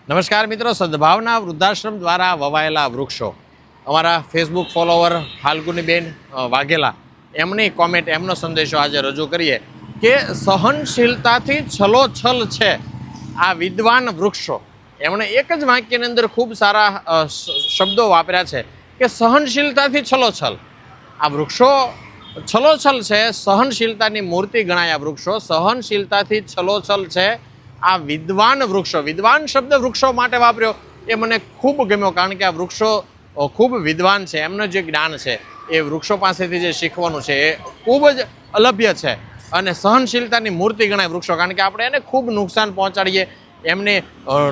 નમસ્કાર મિત્રો, સદભાવના વૃદ્ધાશ્રમ દ્વારા વવાયેલા વૃક્ષો અમારા ફેસબુક ફોલોવર ફાલ્ગુનીબેન વાઘેલા એમની કોમેન્ટ, એમનો સંદેશો આજે રજૂ કરીએ કે સહનશીલતાથી છલોછલ છે આ વિદ્વાન વૃક્ષો. એમણે એક જ વાક્યની અંદર ખૂબ સારા શબ્દો વાપર્યા છે કે સહનશીલતાથી છલોછલ. આ વૃક્ષો છલોછલ છે, સહનશીલતાની મૂર્તિ ગણાય. આ વૃક્ષો સહનશીલતાથી છલોછલ છે આ વિદ્વાન વૃક્ષો. વિદ્વાન શબ્દ વૃક્ષો માટે વાપર્યો એ મને ખૂબ ગમ્યો, કારણ કે આ વૃક્ષો ખૂબ વિદ્વાન છે. એમનું જે જ્ઞાન છે એ વૃક્ષો પાસેથી જે શીખવાનું છે એ ખૂબ જ અલભ્ય છે. અને સહનશીલતાની મૂર્તિ ગણાય વૃક્ષો, કારણ કે આપણે એને ખૂબ નુકસાન પહોંચાડીએ, એમને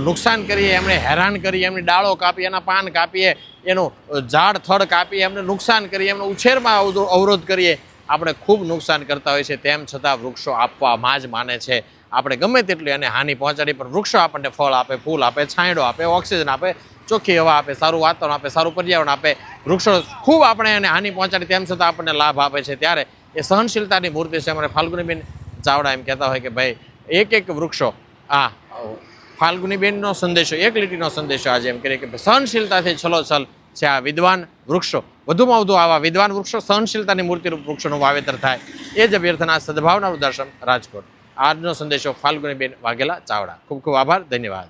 નુકસાન કરીએ, એમને હેરાન કરીએ, એમની ડાળો કાપીએ, એના પાન કાપીએ, એનું ઝાડ થડ કાપીએ, એમને નુકસાન કરીએ, એમને ઉછેરમાં અવરોધ કરીએ, આપણે ખૂબ નુકસાન કરતા હોઈએ છીએ. તેમ છતાં વૃક્ષો આપવામાં જ માને છે. આપણે ગમે તેટલી એને હાનિ પહોંચાડી, પણ વૃક્ષો આપણને ફળ આપે, ફૂલ આપે, છાંયડો આપે, ઓક્સિજન આપે, ચોખ્ખી હવા આપે, સારું વાતાવરણ આપે, સારું પર્યાવરણ આપે. વૃક્ષો ખૂબ આપણે એને હાનિ પહોંચાડી, તેમ છતાં આપણને લાભ આપે છે. ત્યારે એ સહનશીલતાની મૂર્તિ છે. અમારે ફાલ્ગુનીબેન ચાવડા એમ કહેતા હોય કે ભાઈ એક વૃક્ષો, આ ફાલ્ગુનીબેનનો સંદેશો, એક લીટીનો સંદેશો આજે એમ કરીએ કે સહનશીલતાથી છલોછલ છે આ વિદ્વાન વૃક્ષો. વધુમાં વધુ આવા વિદ્વાન વૃક્ષો, સહનશીલતાની મૂર્તિરૂપ વૃક્ષોનું વાવેતર થાય એ જ અભ્યર્થના સદભાવના વૃદ્ધાશ્રમ રાજકોટ. આજનો સંદેશો ફાલ્ગુનીબેન વાઘેલા ચાવડા. ખૂબ ખૂબ આભાર, ધન્યવાદ.